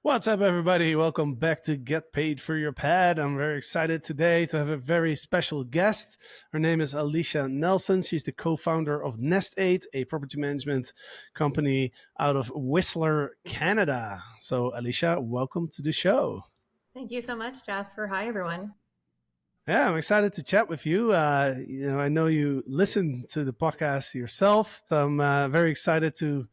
What's up, everybody? Welcome back to Get Paid for Your Pad. I'm very excited today to have a very special guest. Her name is Alisha Nelson. She's the co-founder of NestAid, a property management company out of Whistler, Canada. So, Alisha, welcome to the show. Thank you so much, Jasper. Hi, everyone. Yeah, I'm excited to chat with you. I know you listen to the podcast yourself. So I'm very excited to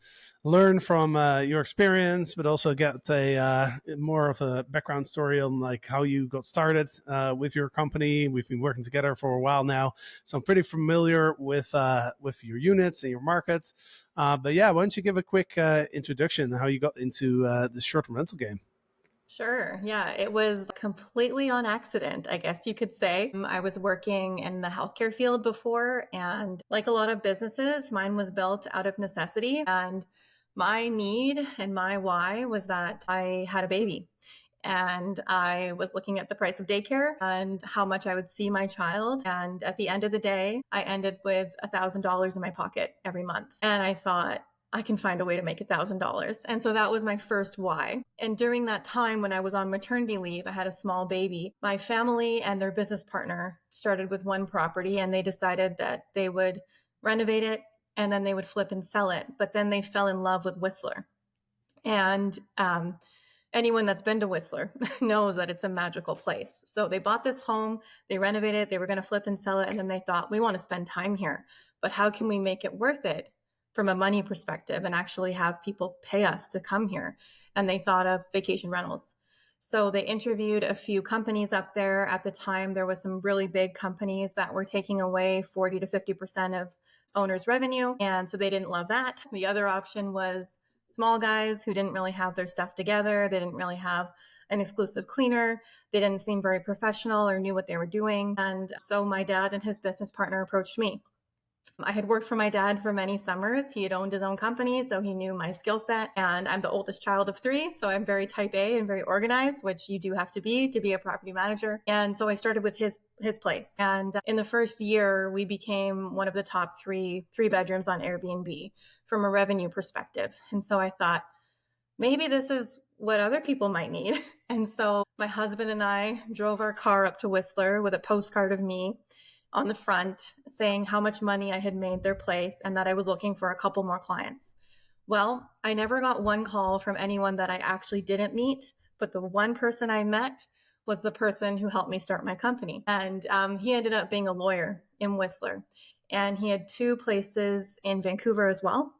learn from your experience, but also get a more of a background story on like how you got started with your company. We've been working together for a while now, so I'm pretty familiar with your units and your market. But yeah, why don't you give a quick introduction how you got into the short-term rental game? Sure. Yeah, it was completely on accident, I guess you could say. I was working in the healthcare field before, and like a lot of businesses, mine was built out of necessity. And my need and my why was that I had a baby. And I was looking at the price of daycare and how much I would see my child. And at the end of the day, I ended with $1,000 in my pocket every month. And I thought, I can find a way to make $1,000. And so that was my first why. And during that time when I was on maternity leave, I had a small baby. My family and their business partner started with one property and they decided that they would renovate it and then they would flip and sell it. But then they fell in love with Whistler. And anyone that's been to Whistler knows that it's a magical place. So they bought this home, they renovated it, they were going to flip and sell it. And then they thought, we want to spend time here, but how can we make it worth it from a money perspective and actually have people pay us to come here? And they thought of vacation rentals. So they interviewed a few companies up there. At the time, there was some really big companies that were taking away 40 to 50% of owners' revenue. And so they didn't love that. The other option was small guys who didn't really have their stuff together. They didn't really have an exclusive cleaner. They didn't seem very professional or knew what they were doing. And so my dad and his business partner approached me. I had worked for my dad for many summers. He had owned his own company, so he knew my skill set. And I'm the oldest child of three, so I'm very type A and very organized, which you do have to be a property manager. And so I started with his place. And in the first year, we became one of the top three bedrooms on Airbnb from a revenue perspective. And so I thought, maybe this is what other people might need. And so my husband and I drove our car up to Whistler with a postcard of me on the front saying how much money I had made their place and that I was looking for a couple more clients. Well, I never got one call from anyone that I actually didn't meet, but the one person I met was the person who helped me start my company. And he ended up being a lawyer in Whistler. And he had two places in Vancouver as well,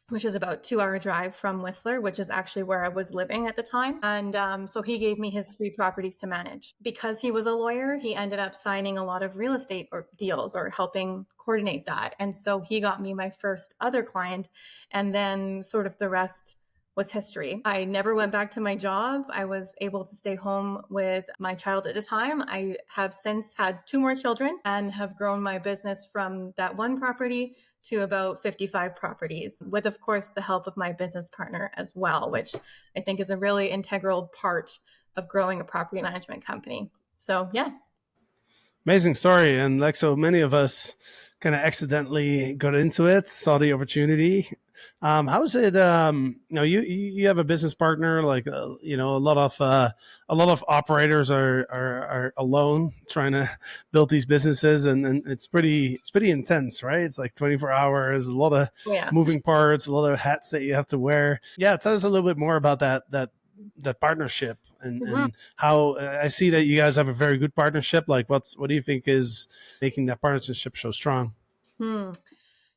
which is about 2 hour drive from Whistler, which is actually where I was living at the time. And so he gave me his three properties to manage. Because he was a lawyer, he ended up signing a lot of real estate deals or helping coordinate that. And so he got me my first other client. And then sort of the rest was history. I never went back to my job. I was able to stay home with my child at the time. I have since had two more children and have grown my business from that one property to about 55 properties, with, of course, the help of my business partner as well, which I think is a really integral part of growing a property management company. So, yeah. Amazing story. And like so many of us kind of accidentally got into it, saw the opportunity. How's it? You have a business partner. Like a lot of operators are alone trying to build these businesses, and it's pretty intense, right? It's like 24 hours, a lot of Yeah. moving parts, a lot of hats that you have to wear. Yeah, tell us a little bit more about that partnership Mhm. and how I see that you guys have a very good partnership. Like, what do you think is making that partnership so strong? Hmm.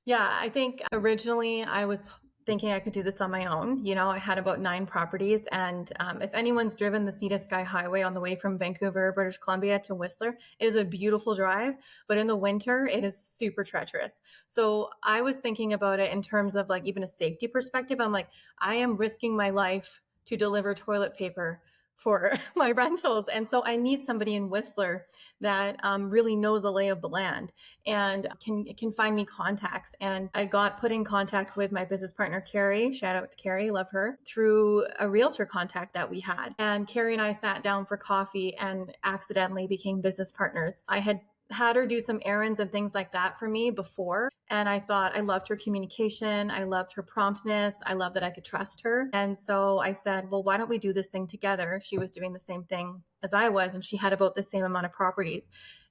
Yeah, I think originally I was thinking I could do this on my own. You know, I had about 9 properties. And if anyone's driven the Sea to Sky Highway on the way from Vancouver, British Columbia to Whistler, it is a beautiful drive. But in the winter, it is super treacherous. So I was thinking about it in terms of like even a safety perspective. I'm like, I am risking my life to deliver toilet paper for my rentals. And so I need somebody in Whistler that really knows the lay of the land and can find me contacts. And I got put in contact with my business partner, Carrie. Shout out to Carrie, love her, through a realtor contact that we had. And Carrie and I sat down for coffee and accidentally became business partners. I had had her do some errands and things like that for me before. And I thought I loved her communication. I loved her promptness. I loved that I could trust her. And so I said, well, why don't we do this thing together? She was doing the same thing as I was, and she had about the same amount of properties.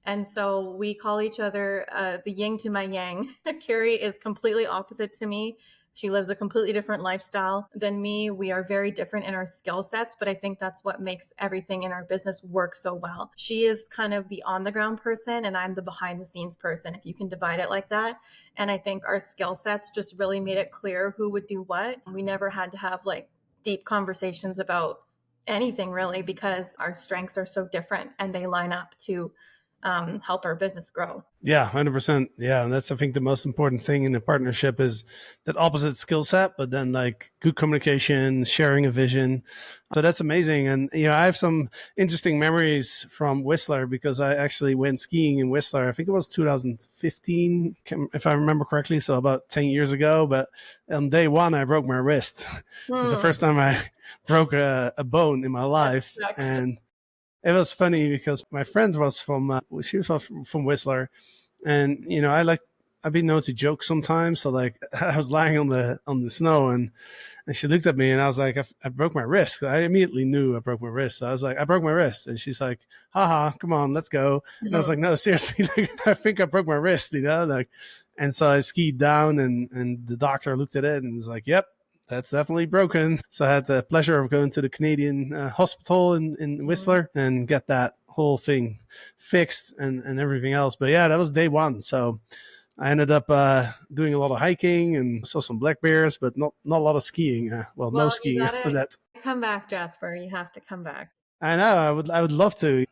And so we call each other the yin to my yang. Carrie is completely opposite to me. She lives a completely different lifestyle than me. We are very different in our skill sets, but I think that's what makes everything in our business work so well. She is kind of the on the ground person, and I'm the behind the scenes person, if you can divide it like that. And I think our skill sets just really made it clear who would do what. We never had to have like deep conversations about anything really, because our strengths are so different and they line up to help our business grow. Yeah, 100%. Yeah, and that's, I think, the most important thing in a partnership is that opposite skill set, but then like good communication, sharing a vision. So that's amazing. And I have some interesting memories from Whistler because I actually went skiing in Whistler. I think it was 2015, if I remember correctly, so about 10 years ago. But on day one, I broke my wrist. It was the first time I broke a bone in my life, and it was funny because my friend was she was from Whistler, and I've been known to joke sometimes. So like I was lying on the snow, and she looked at me, and I was like, I broke my wrist. I immediately knew I broke my wrist. So I was like, I broke my wrist, and she's like, haha, come on, let's go. And I was like, no, seriously, like, I think I broke my wrist, like. And so I skied down, and the doctor looked at it and was like, yep, that's definitely broken. So I had the pleasure of going to the Canadian hospital in Whistler and get that whole thing fixed and everything else. But yeah, that was day one. So I ended up doing a lot of hiking and saw some black bears, but not a lot of skiing. No skiing after that. Come back, Jasper. You have to come back. I know. I would love to.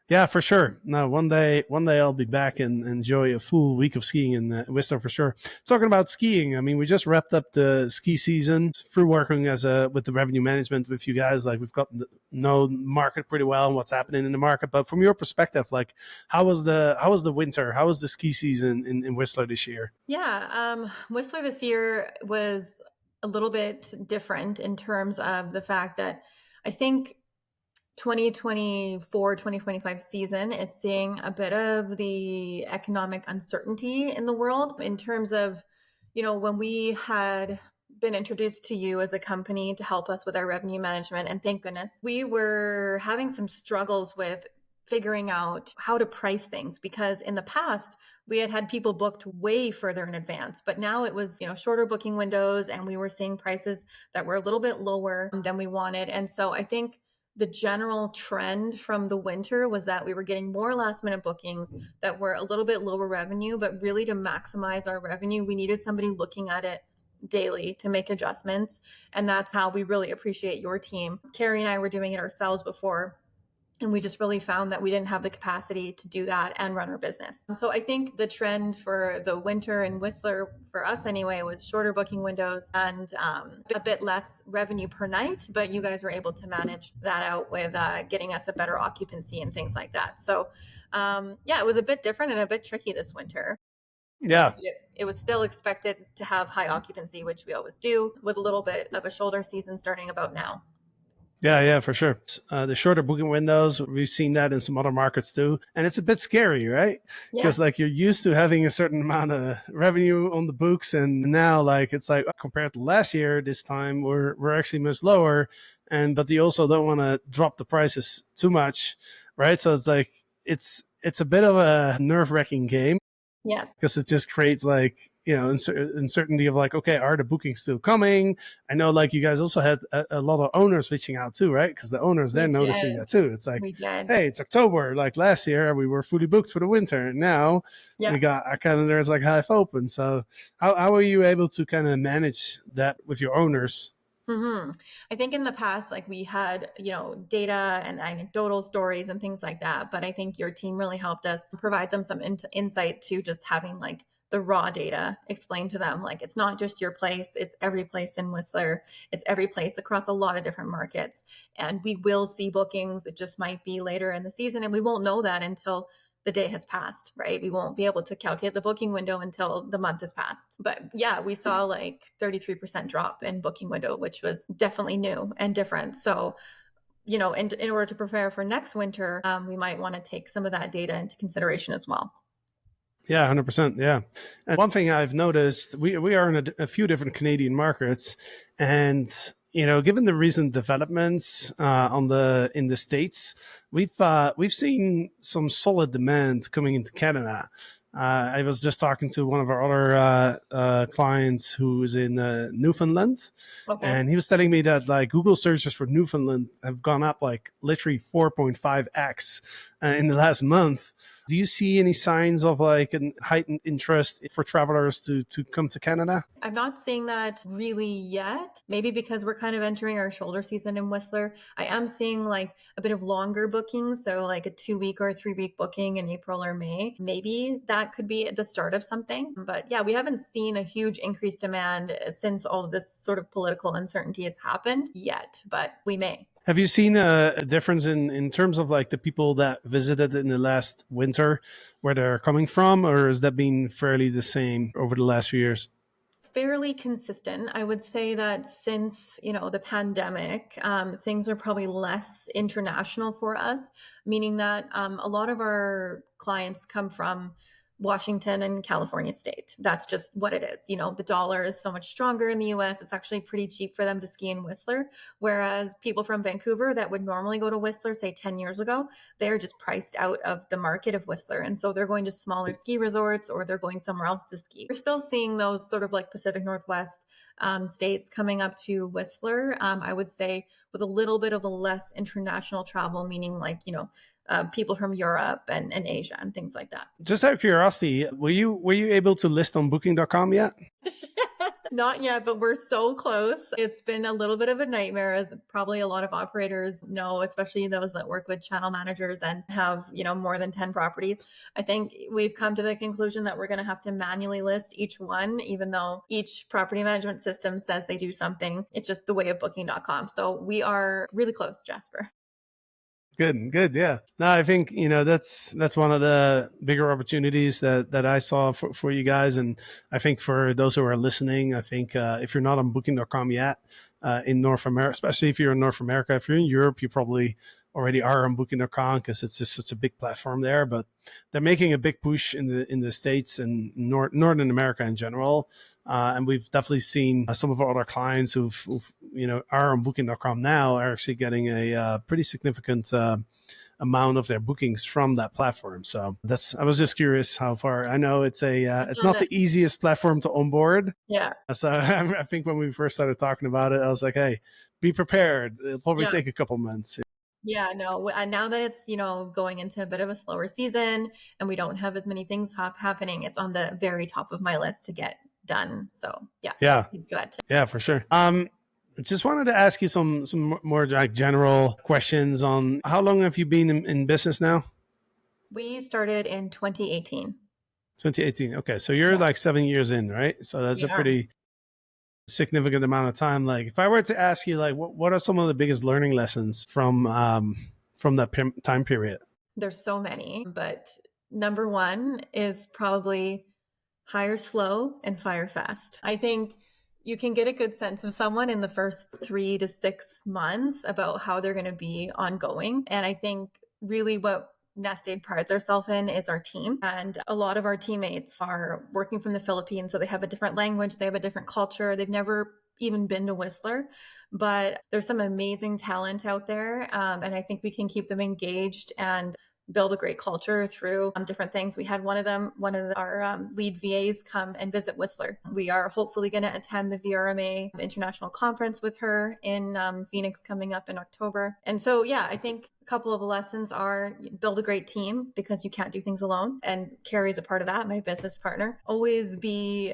Yeah, for sure. No, one day I'll be back and enjoy a full week of skiing in Whistler for sure. Talking about skiing, I mean, we just wrapped up the ski season through working with the revenue management with you guys. Like we've got to know the market pretty well and what's happening in the market. But from your perspective, like how was the winter? How was the ski season in Whistler this year? Yeah, Whistler this year was a little bit different in terms of the fact that I think 2024-2025 season is seeing a bit of the economic uncertainty in the world in terms of, when we had been introduced to you as a company to help us with our revenue management, and thank goodness, we were having some struggles with figuring out how to price things, because in the past we had people booked way further in advance, but now it was shorter booking windows, and we were seeing prices that were a little bit lower than we wanted. And so I think the general trend from the winter was that we were getting more last minute bookings that were a little bit lower revenue, but really to maximize our revenue, we needed somebody looking at it daily to make adjustments. And that's how we really appreciate your team. Carrie and I were doing it ourselves before, and we just really found that we didn't have the capacity to do that and run our business. So I think the trend for the winter in Whistler, for us anyway, was shorter booking windows and a bit less revenue per night. But you guys were able to manage that out with getting us a better occupancy and things like that. So it was a bit different and a bit tricky this winter. Yeah. It was still expected to have high occupancy, which we always do, with a little bit of a shoulder season starting about now. Yeah, for sure. The shorter booking windows, we've seen that in some other markets too. And it's a bit scary, right? Because like you're used to having a certain amount of revenue on the books. And now like, it's like compared to last year, this time we're actually much lower. But you also don't want to drop the prices too much, right? So it's like, it's a bit of a nerve wracking game. Yes. Because it just creates like, uncertainty of like, okay, are the bookings still coming? I know like you guys also had a lot of owners reaching out too, right? Because the owners, they're noticing that too. It's like, hey, it's October. Like last year, we were fully booked for the winter. And now we got our calendars like half open. So how were you able to kind of manage that with your owners? Mm-hmm. I think in the past, like we had, data and anecdotal stories and things like that. But I think your team really helped us provide them some insight to just having like the raw data explained to them. Like it's not just your place, it's every place in Whistler. It's every place across a lot of different markets. And we will see bookings. It just might be later in the season. And we won't know that until the day has passed, right? We won't be able to calculate the booking window until the month has passed. But yeah, we saw like 33% drop in booking window, which was definitely new and different. So in order to prepare for next winter, we might want to take some of that data into consideration as well. Yeah, 100%. Yeah. And one thing I've noticed, we are in a few different Canadian markets, and given the recent developments in the States, we've seen some solid demand coming into Canada. I was just talking to one of our other clients who is in Newfoundland, Okay. and he was telling me that like Google searches for Newfoundland have gone up like literally 4.5x in the last month. Do you see any signs of like a heightened interest for travelers to come to Canada? I'm not seeing that really yet. Maybe because we're kind of entering our shoulder season in Whistler. I am seeing like a bit of longer bookings. So like a 2 week or a 3 week booking in April or May. Maybe that could be the start of something. But yeah, we haven't seen a huge increased demand since all of this sort of political uncertainty has happened yet, but we may. Have you seen a difference in terms of like the people that visited in the last winter, where they're coming from, or has that been fairly the same over the last few years? Fairly consistent. I would say that since, the pandemic, things are probably less international for us, meaning that a lot of our clients come from Washington and California state. That's just what it is. The dollar is so much stronger in the US. It's actually pretty cheap for them to ski in Whistler. Whereas people from Vancouver that would normally go to Whistler, say 10 years ago, they're just priced out of the market of Whistler. And so they're going to smaller ski resorts or they're going somewhere else to ski. We're still seeing those sort of like Pacific Northwest states coming up to Whistler, I would say, with a little bit of a less international travel, meaning like, people from Europe and Asia and things like that. Just out of curiosity, were you able to list on Booking.com yet? Not yet, but we're so close. It's been a little bit of a nightmare, as probably a lot of operators know, especially those that work with channel managers and have, more than 10 properties. I think we've come to the conclusion that we're going to have to manually list each one, even though each property management system says they do something. It's just the way of Booking.com. So we are really close, Jasper. Good, yeah. No, I think that's one of the bigger opportunities that I saw for you guys, and I think for those who are listening, I think if you're not on Booking.com yet in North America, especially if you're in North America, if you're in Europe, you probably already are on Booking.com because it's just such a big platform there. But they're making a big push in the States and Northern America in general, and we've definitely seen some of our other clients who've are on Booking.com now are actually getting a pretty significant amount of their bookings from that platform. So I was just curious how far. I know it's it's not the easiest platform to onboard. Yeah. So I think when we first started talking about it, I was like, hey, be prepared. It'll probably take a couple months. Yeah, no. And now that it's, going into a bit of a slower season and we don't have as many things happening, it's on the very top of my list to get done. So yeah, good. Yeah, for sure. Just wanted to ask you some more like general questions on how long have you been in business now? We started in 2018. 2018. Okay, so you're like 7 years in, right? So that's a pretty significant amount of time. Like, if I were to ask you, like, what are some of the biggest learning lessons from that time period? There's so many, but number one is probably hire slow and fire fast. I think you can get a good sense of someone in the first 3 to 6 months about how they're going to be ongoing. And I think really what NestAid prides ourselves in is our team. And a lot of our teammates are working from the Philippines, so they have a different language, they have a different culture, they've never even been to Whistler, but there's some amazing talent out there. And I think we can keep them engaged and build a great culture through different things. We had one of our lead VAs come and visit Whistler. We are hopefully going to attend the VRMA International Conference with her in Phoenix coming up in October. And so, yeah, I think a couple of lessons are build a great team because you can't do things alone. And Carrie's a part of that, my business partner. Always be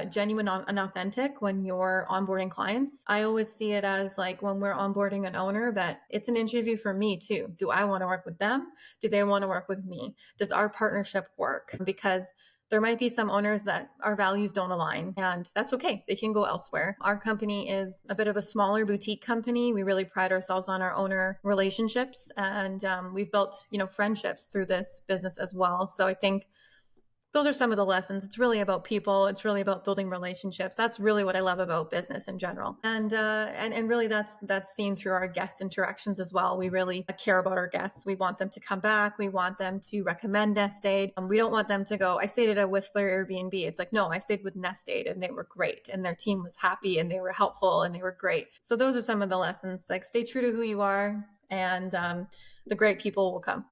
genuine and authentic when you're onboarding clients. I always see it as like when we're onboarding an owner that it's an interview for me too. Do I want to work with them? Do they want to work with me? Does our partnership work? Because there might be some owners that our values don't align, and that's okay. They can go elsewhere. Our company is a bit of a smaller boutique company. We really pride ourselves on our owner relationships, and we've built, friendships through this business as well. So I think those are some of the lessons. It's really about people. It's really about building relationships. That's really what I love about business in general. And really that's seen through our guest interactions as well. We really care about our guests. We want them to come back. We want them to recommend NestAid. We don't want them to go, I stayed at a Whistler Airbnb. It's like, no, I stayed with NestAid and they were great and their team was happy and they were helpful and they were great. So those are some of the lessons, like stay true to who you are, and the great people will come.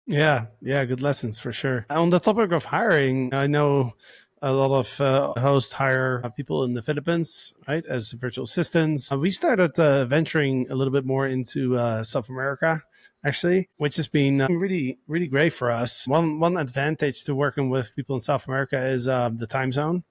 Yeah, yeah, good lessons for sure. On the topic of hiring, I know a lot of hosts hire people in the Philippines, right, as virtual assistants. We started venturing a little bit more into South America, actually, which has been really, really great for us. One advantage to working with people in South America is the time zone.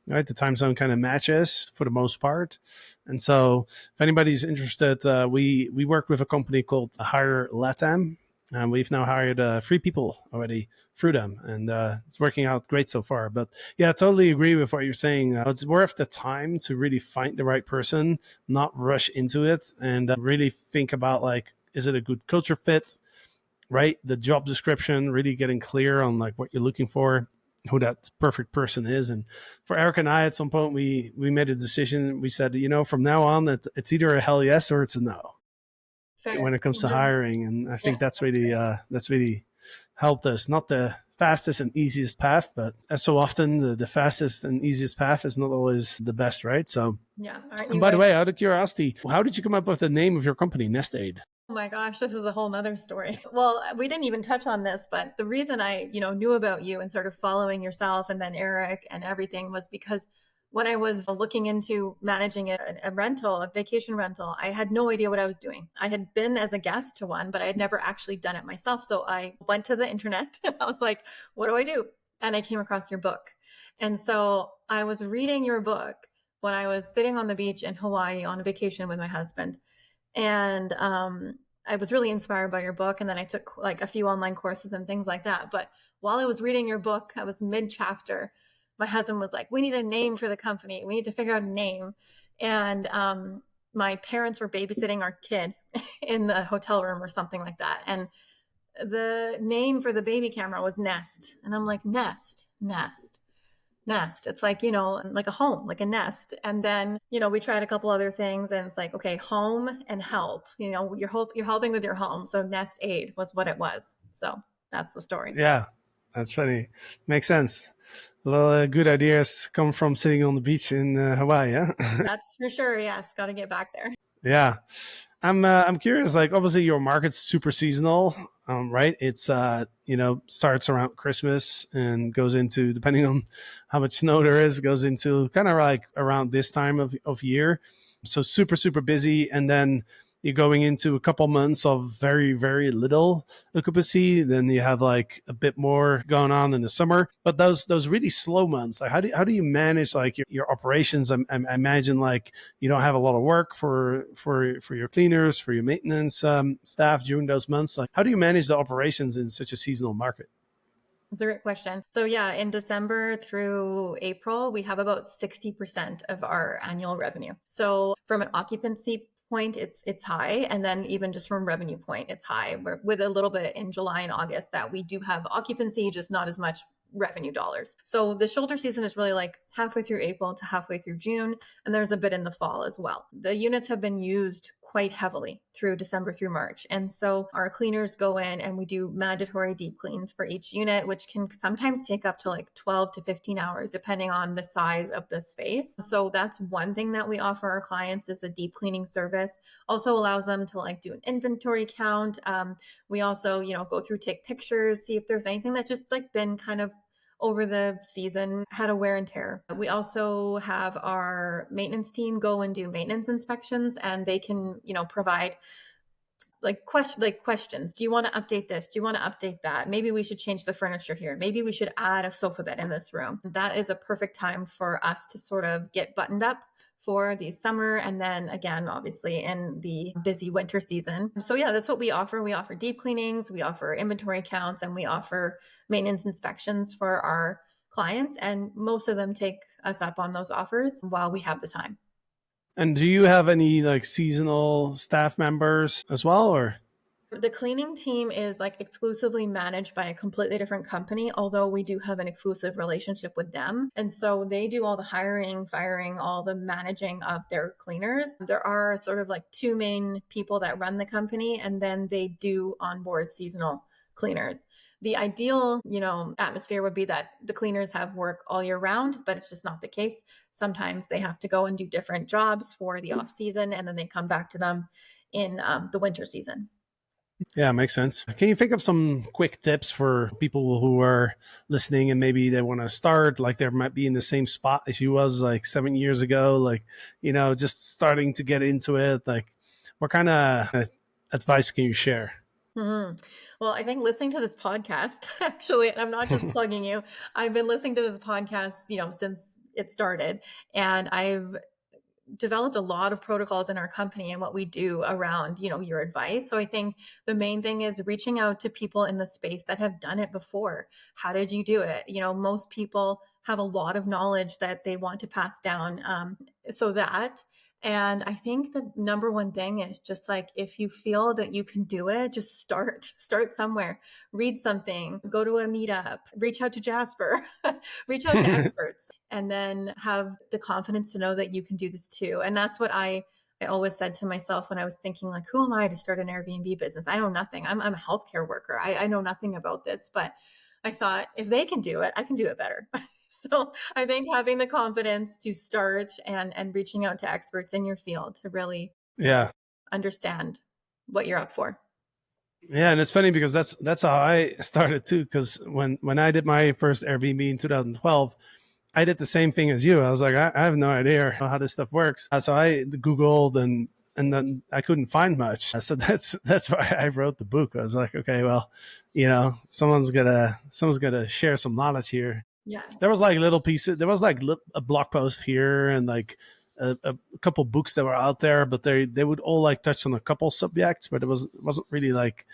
Right, the time zone kind of matches for the most part, and so if anybody's interested, we work with a company called Hire Latam, and we've now hired 3 people already through them, and it's working out great so far. But yeah, I totally agree with what you're saying. It's worth the time to really find the right person, not rush into it, and really think about, like, is it a good culture fit, right? The job description, really getting clear on like what you're looking for, who that perfect person is. And for Eric and I, at some point, we made a decision. We said, from now on, it's either a hell yes or it's a no Fair. when it comes to hiring. And I think Yeah. that's really helped us. Not the fastest and easiest path, but as so often, the fastest and easiest path is not always the best, right? So, Yeah. Aren't and you by the right? way, out of curiosity, how did you come up with the name of your company, NestAid? Oh my gosh, this is a whole nother story. Well, we didn't even touch on this, but the reason I, knew about you and sort of following yourself and then Eric and everything was because when I was looking into managing a rental, a vacation rental, I had no idea what I was doing. I had been as a guest to one, but I had never actually done it myself. So I went to the internet and I was like, what do I do? And I came across your book. And so I was reading your book when I was sitting on the beach in Hawaii on a vacation with my husband. And I was really inspired by your book. And then I took like a few online courses and things like that. But while I was reading your book, I was mid chapter. My husband was like, we need a name for the company. We need to figure out a name. And my parents were babysitting our kid in the hotel room or something like that. And the name for the baby camera was Nest. And I'm like, Nest. It's like, like a home, like a nest. And then, we tried a couple other things and it's like, okay, home and help, you're helping with your home. So NestAid was what it was. So that's the story. Yeah, that's funny. Makes sense. Well, good ideas come from sitting on the beach in Hawaii. Yeah. That's for sure. Yes. Got to get back there. Yeah. I'm curious. Like, obviously, your market's super seasonal, right? It's starts around Christmas and goes into, depending on how much snow there is, goes into kind of like around this time of year. So super super busy, and then you're going into a couple months of very very little occupancy. Then you have like a bit more going on in the summer, but those really slow months, like how do you manage like your operations? I imagine like you don't have a lot of work for your cleaners, for your maintenance staff during those months. Like, how do you manage the operations in such a seasonal market? That's a great question. So yeah, in December through April, we have about 60% of our annual revenue. So from an occupancy point, it's high. And then even just from revenue point, it's high. We're with a little bit in July and August that we do have occupancy, just not as much revenue dollars. So the shoulder season is really like halfway through April to halfway through June. And there's a bit in the fall as well. The units have been used quite heavily through December through March. And so our cleaners go in and we do mandatory deep cleans for each unit, which can sometimes take up to like 12 to 15 hours, depending on the size of the space. So that's one thing that we offer our clients is a deep cleaning service. Also allows them to like do an inventory count. We also, go through, take pictures, see if there's anything that just like been kind of over the season had a wear and tear. We also have our maintenance team go and do maintenance inspections, and they can, provide questions. Do you want to update this? Do you want to update that? Maybe we should change the furniture here. Maybe we should add a sofa bed in this room. That is a perfect time for us to sort of get buttoned up for the summer, and then again obviously in the busy winter season. So yeah, that's what we offer. We offer deep cleanings, we offer inventory counts, and we offer maintenance inspections for our clients, and most of them take us up on those offers while we have the time. And do you have any like seasonal staff members as well, or? The cleaning team is like exclusively managed by a completely different company, although we do have an exclusive relationship with them. And so they do all the hiring, firing, all the managing of their cleaners. There are sort of like two main people that run the company, and then they do onboard seasonal cleaners. The ideal, atmosphere would be that the cleaners have work all year round, but it's just not the case. Sometimes they have to go and do different jobs for the off season, and then they come back to them in the winter season. Yeah, makes sense. Can you think of some quick tips for people who are listening and maybe they want to start, like they might be in the same spot as you was like 7 years ago, like, just starting to get into it? Like, what kind of advice can you share? Mm-hmm. Well, I think listening to this podcast, actually, and I'm not just plugging you, I've been listening to this podcast, since it started, and I've developed a lot of protocols in our company and what we do around, your advice. So I think the main thing is reaching out to people in the space that have done it before. How did you do it? Most people have a lot of knowledge that they want to pass down. And I think the number one thing is just like, if you feel that you can do it, just start somewhere, read something, go to a meetup, reach out to Jasper, reach out to experts, and then have the confidence to know that you can do this too. And that's what I always said to myself when I was thinking, like, who am I to start an Airbnb business? I know nothing. I'm a healthcare worker. I know nothing about this, but I thought, if they can do it, I can do it better. So I think having the confidence to start and reaching out to experts in your field to really Yeah. understand what you're up for. Yeah, and it's funny because that's how I started too. Because when I did my first Airbnb in 2012, I did the same thing as you. I was like, I have no idea how this stuff works. So I Googled and then I couldn't find much. So that's why I wrote the book. I was like, okay, well, someone's gonna share some knowledge here. Yeah. There was like little pieces. There was like a blog post here and like a couple books that were out there, but they would all like touch on a couple subjects, but it wasn't really like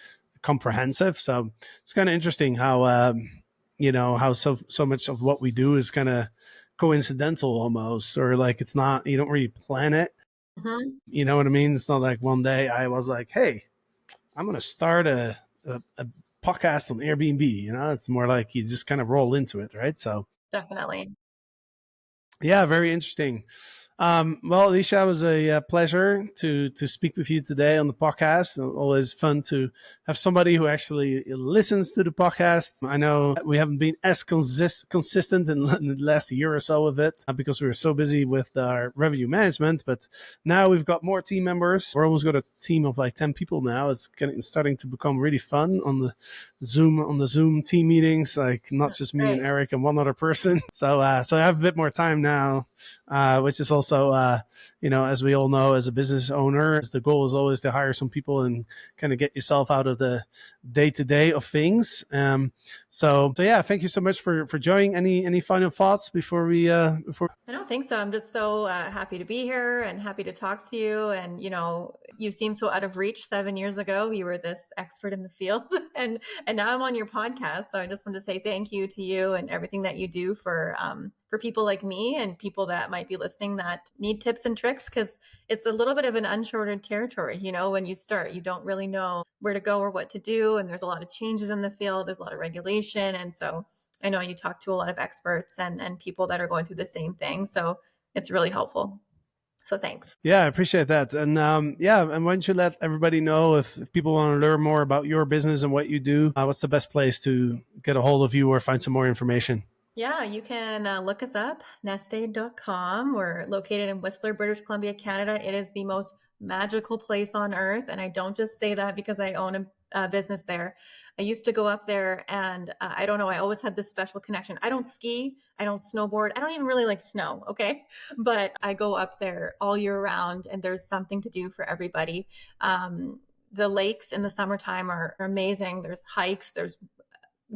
comprehensive. So it's kind of interesting how how so much of what we do is kind of coincidental almost, or like it's not, you don't really plan it. Mm-hmm. You know what I mean? It's not like one day I was like, hey, I'm gonna start a podcast on Airbnb. It's more like you just kind of roll into it, right? So Definitely. yeah, very interesting. Well, Alisha, it was a pleasure to speak with you today on the podcast. Always fun to have somebody who actually listens to the podcast. I know we haven't been as consistent in the last year or so of it because we were so busy with our revenue management, but now we've got more team members. We're almost got a team of like 10 people now. It's starting to become really fun on the Zoom team meetings, like not just me and Eric and one other person. So I have a bit more time now, which is also, as we all know, as a business owner, the goal is always to hire some people and kind of get yourself out of the day-to-day of things. So yeah, thank you so much for joining. Any final thoughts before we before? I don't think so. I'm just so happy to be here and happy to talk to you. And, you seemed so out of reach 7 years ago. You were this expert in the field and now I'm on your podcast. So I just want to say thank you to you and everything that you do for people like me and people that might be listening that need tips and tricks, because it's a little bit of an uncharted territory. When you start, you don't really know where to go or what to do. And there's a lot of changes in the field. There's a lot of regulation. And so I know you talk to a lot of experts and people that are going through the same thing. So it's really helpful. So thanks. Yeah, I appreciate that. And and why don't you let everybody know if people want to learn more about your business and what you do, what's the best place to get a hold of you or find some more information? Yeah, you can look us up, nestaide.com. We're located in Whistler, British Columbia, Canada. It is the most magical place on earth. And I don't just say that because I own a business there. I used to go up there and I don't know, I always had this special connection. I don't ski, I don't snowboard, I don't even really like snow, okay? But I go up there all year round and there's something to do for everybody. The lakes in the summertime are amazing. There's hikes, there's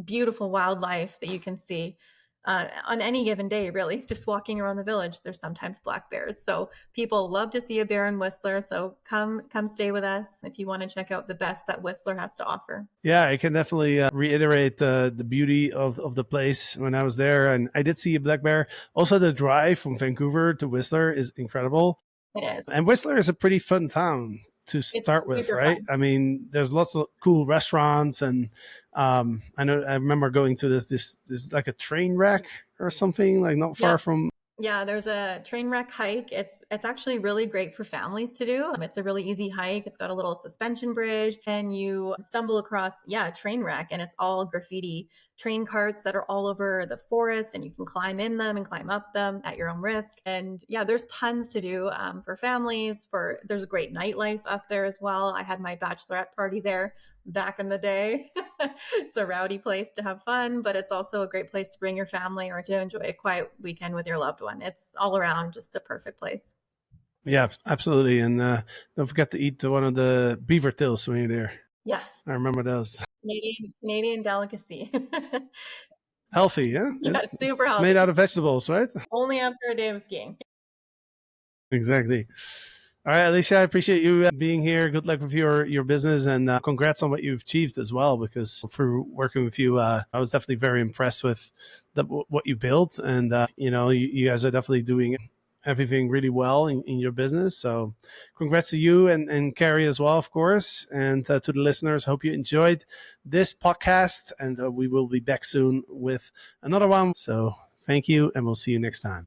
beautiful wildlife that you can see on any given day, really. Just walking around the village, there's sometimes black bears. So people love to see a bear in Whistler. So come stay with us if you want to check out the best that Whistler has to offer. Yeah, I can definitely reiterate the beauty of the place when I was there. And I did see a black bear. Also, the drive from Vancouver to Whistler is incredible. It is. And Whistler is a pretty fun town. to It's start with, super right? fun. I mean, there's lots of cool restaurants, and I remember going to this like a train wreck or something, like not far Yep. from. Yeah, there's a train wreck hike. It's actually really great for families to do. It's a really easy hike. It's got a little suspension bridge, and you stumble across, yeah, a train wreck, and it's all graffiti train carts that are all over the forest, and you can climb in them and climb up them at your own risk. And yeah, there's tons to do for families. There's a great nightlife up there as well. I had my bachelorette party there back in the day. It's a rowdy place to have fun, but it's also a great place to bring your family or to enjoy a quiet weekend with your loved one. It's all around just a perfect place. Yeah, absolutely. And don't forget to eat one of the beaver tails when you're there. Yes, I remember those. Canadian delicacy. Healthy, yeah? Yeah, super It's made healthy. out of vegetables, right? Only after a day of skiing. Exactly. All right, Alicia, I appreciate you being here. Good luck with your business, and congrats on what you've achieved as well. Because through working with you, I was definitely very impressed with what you built, and you guys are definitely doing everything really well in your business. So, congrats to you and Carrie as well, of course, and to the listeners. Hope you enjoyed this podcast, and we will be back soon with another one. So, thank you, and we'll see you next time.